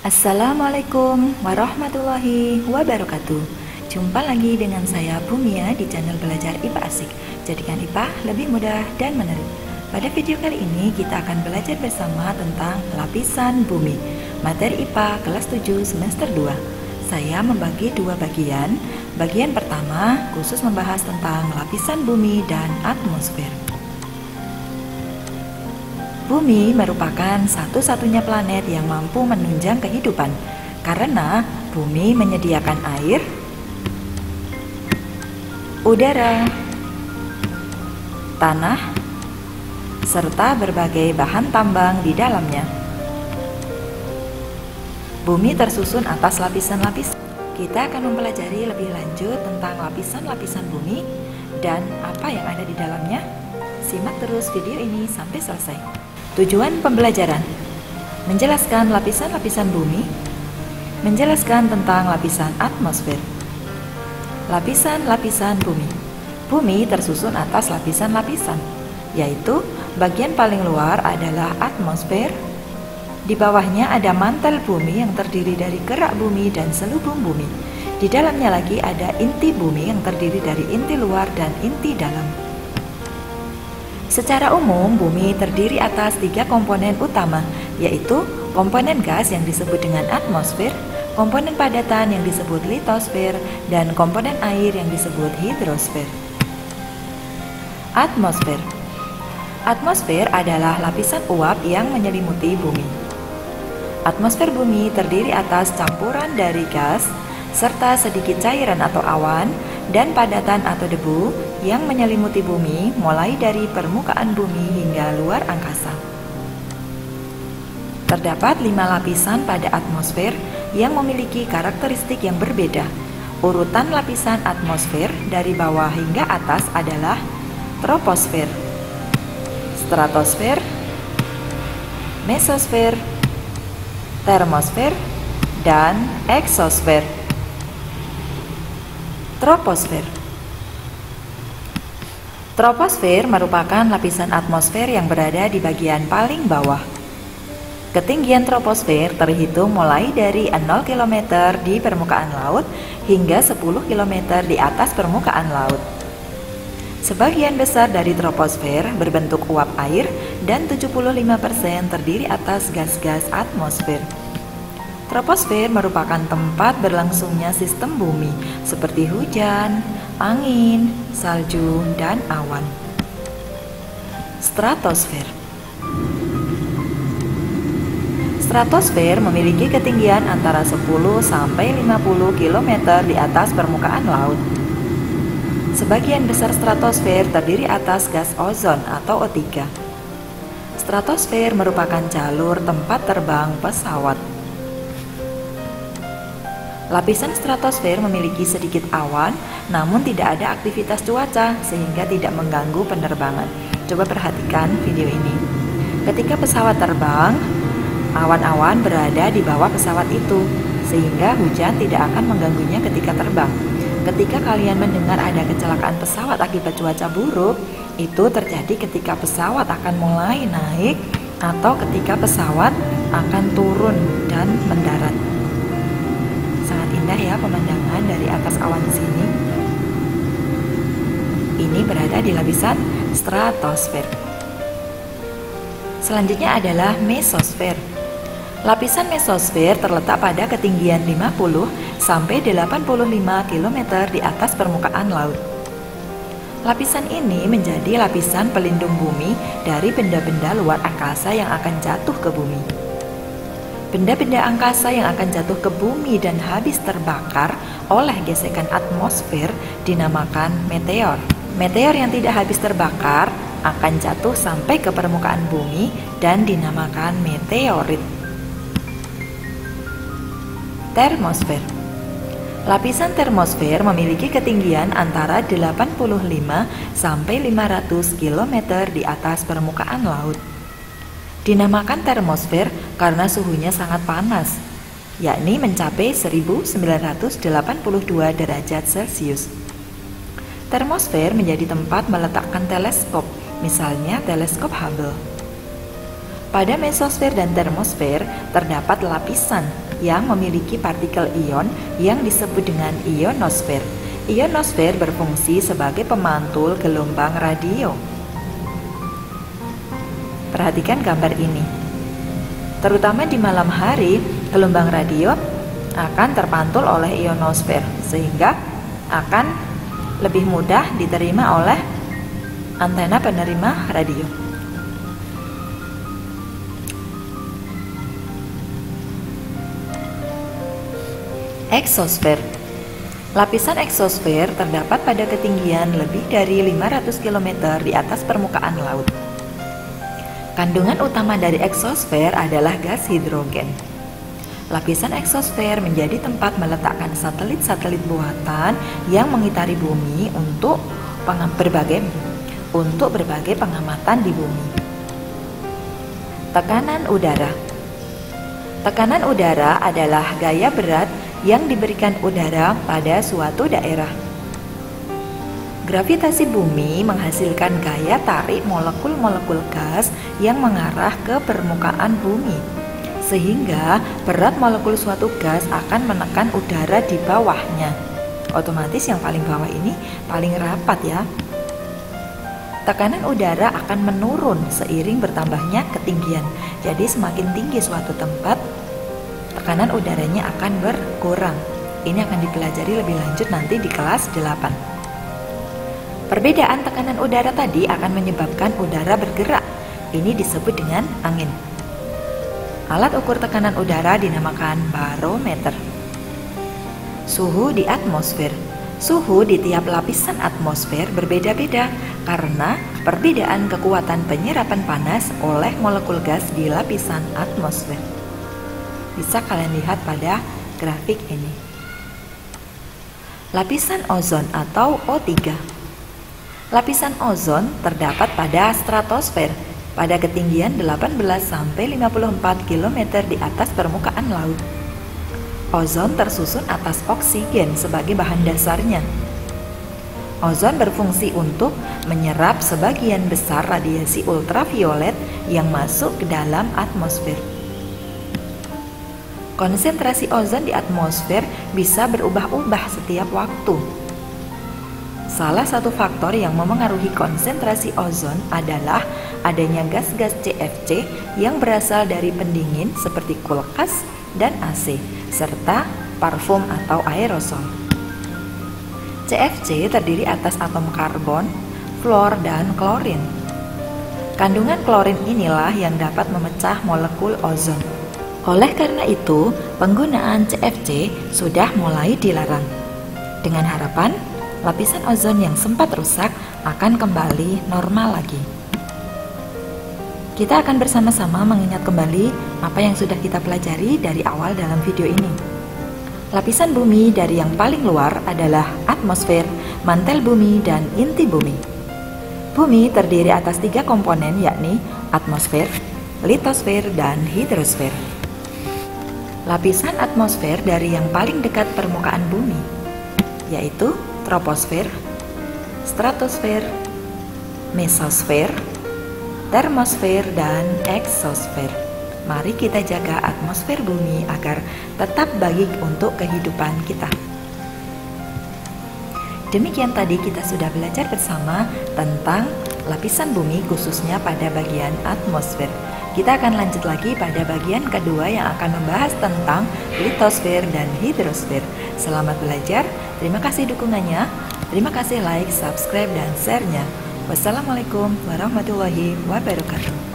Assalamualaikum warahmatullahi wabarakatuh. Jumpa lagi dengan saya Bumia di channel Belajar IPA Asik. Jadikan IPA lebih mudah dan menarik. Pada video kali ini kita akan belajar bersama tentang lapisan bumi. Materi IPA kelas 7 semester 2. Saya membagi dua bagian. Bagian pertama khusus membahas tentang lapisan bumi dan atmosfer. Bumi merupakan satu-satunya planet yang mampu menunjang kehidupan karena bumi menyediakan air, udara, tanah, serta berbagai bahan tambang di dalamnya. Bumi tersusun atas lapisan-lapisan. Kita akan mempelajari lebih lanjut tentang lapisan-lapisan bumi dan apa yang ada di dalamnya. Simak terus video ini sampai selesai. Tujuan pembelajaran: menjelaskan lapisan-lapisan bumi, menjelaskan tentang lapisan atmosfer. Lapisan-lapisan bumi. Bumi tersusun atas lapisan-lapisan, yaitu bagian paling luar adalah atmosfer. Di bawahnya ada mantel bumi yang terdiri dari kerak bumi dan selubung bumi. Di dalamnya lagi ada inti bumi yang terdiri dari inti luar dan inti dalam. Secara umum, bumi terdiri atas tiga komponen utama, yaitu komponen gas yang disebut dengan atmosfer, komponen padatan yang disebut litosfer, dan komponen air yang disebut hidrosfer. Atmosfer. Atmosfer adalah lapisan uap yang menyelimuti bumi. Atmosfer bumi terdiri atas campuran dari gas, serta sedikit cairan atau awan, dan padatan atau debu yang menyelimuti bumi mulai dari permukaan bumi hingga luar angkasa. Terdapat 5 lapisan pada atmosfer yang memiliki karakteristik yang berbeda. Urutan lapisan atmosfer dari bawah hingga atas adalah troposfer, stratosfer, mesosfer, termosfer, dan eksosfer. Troposfer. Troposfer merupakan lapisan atmosfer yang berada di bagian paling bawah. Ketinggian troposfer terhitung mulai dari 0 km di permukaan laut hingga 10 km di atas permukaan laut. Sebagian besar dari troposfer berbentuk uap air dan 75% terdiri atas gas-gas atmosfer. Troposfer merupakan tempat berlangsungnya sistem bumi seperti hujan, angin, salju, dan awan. Stratosfer. Stratosfer memiliki ketinggian antara 10 sampai 50 km di atas permukaan laut. Sebagian besar stratosfer terdiri atas gas ozon atau O3. Stratosfer merupakan jalur tempat terbang pesawat. Lapisan stratosfer memiliki sedikit awan, namun tidak ada aktivitas cuaca sehingga tidak mengganggu penerbangan. Coba perhatikan video ini. Ketika pesawat terbang, awan-awan berada di bawah pesawat itu, sehingga hujan tidak akan mengganggunya ketika terbang. Ketika kalian mendengar ada kecelakaan pesawat akibat cuaca buruk, itu terjadi ketika pesawat akan mulai naik atau ketika pesawat akan turun dan mendarat. Sangat indah ya pemandangan dari atas awan sini. Ini berada di lapisan stratosfer. Selanjutnya adalah mesosfer. Lapisan mesosfer terletak pada ketinggian 50 sampai 85 km di atas permukaan laut. Lapisan ini menjadi lapisan pelindung bumi dari benda-benda luar angkasa yang akan jatuh ke bumi. Benda-benda angkasa yang akan jatuh ke bumi dan habis terbakar oleh gesekan atmosfer dinamakan meteor. Meteor yang tidak habis terbakar akan jatuh sampai ke permukaan bumi dan dinamakan meteorit. Termosfer. Lapisan termosfer memiliki ketinggian antara 85 sampai 500 km di atas permukaan laut. Dinamakan termosfer karena suhunya sangat panas, yakni mencapai 1982 derajat Celcius. Termosfer menjadi tempat meletakkan teleskop, misalnya teleskop Hubble. Pada mesosfer dan termosfer terdapat lapisan yang memiliki partikel ion yang disebut dengan ionosfer. Ionosfer berfungsi sebagai pemantul gelombang radio. Perhatikan gambar ini. Terutama di malam hari, gelombang radio akan terpantul oleh ionosfer sehingga akan lebih mudah diterima oleh antena penerima radio. Eksosfer. Lapisan eksosfer terdapat pada ketinggian lebih dari 500 km di atas permukaan laut. Kandungan utama dari eksosfer adalah gas hidrogen. Lapisan eksosfer menjadi tempat meletakkan satelit-satelit buatan yang mengitari bumi untuk berbagai pengamatan di bumi. Tekanan udara. Tekanan udara adalah gaya berat yang diberikan udara pada suatu daerah. Gravitasi bumi menghasilkan gaya tarik molekul-molekul gas yang mengarah ke permukaan bumi, sehingga berat molekul suatu gas akan menekan udara di bawahnya. Otomatis yang paling bawah ini paling rapat ya. Tekanan udara akan menurun seiring bertambahnya ketinggian. Jadi semakin tinggi suatu tempat, tekanan udaranya akan berkurang. Ini akan dipelajari lebih lanjut nanti di kelas 8. Perbedaan tekanan udara tadi akan menyebabkan udara bergerak. Ini disebut dengan angin. Alat ukur tekanan udara dinamakan barometer. Suhu di atmosfer. Suhu di tiap lapisan atmosfer berbeda-beda karena perbedaan kekuatan penyerapan panas oleh molekul gas di lapisan atmosfer. Bisa kalian lihat pada grafik ini. Lapisan ozon atau O3. Lapisan ozon terdapat pada stratosfer pada ketinggian 18 sampai 54 km di atas permukaan laut. Ozon tersusun atas oksigen sebagai bahan dasarnya. Ozon berfungsi untuk menyerap sebagian besar radiasi ultraviolet yang masuk ke dalam atmosfer. Konsentrasi ozon di atmosfer bisa berubah-ubah setiap waktu. Salah satu faktor yang memengaruhi konsentrasi ozon adalah adanya gas-gas CFC yang berasal dari pendingin seperti kulkas dan AC, serta parfum atau aerosol. CFC terdiri atas atom karbon, fluor, dan klorin. Kandungan klorin inilah yang dapat memecah molekul ozon. Oleh karena itu, penggunaan CFC sudah mulai dilarang. Dengan harapan, lapisan ozon yang sempat rusak akan kembali normal lagi. Kita akan bersama-sama mengingat kembali apa yang sudah kita pelajari dari awal dalam video ini. Lapisan bumi dari yang paling luar adalah atmosfer, mantel bumi, dan inti bumi. Bumi terdiri atas 3 komponen yakni atmosfer, litosfer, dan hidrosfer. Lapisan atmosfer dari yang paling dekat permukaan bumi, yaitu troposfer, stratosfer, mesosfer, termosfer, dan eksosfer. Mari kita jaga atmosfer bumi agar tetap baik untuk kehidupan kita. Demikian tadi kita sudah belajar bersama tentang lapisan bumi khususnya pada bagian atmosfer. Kita akan lanjut lagi pada bagian kedua yang akan membahas tentang litosfer dan hidrosfer. Selamat belajar, terima kasih dukungannya, terima kasih like, subscribe, dan share-nya. Wassalamualaikum warahmatullahi wabarakatuh.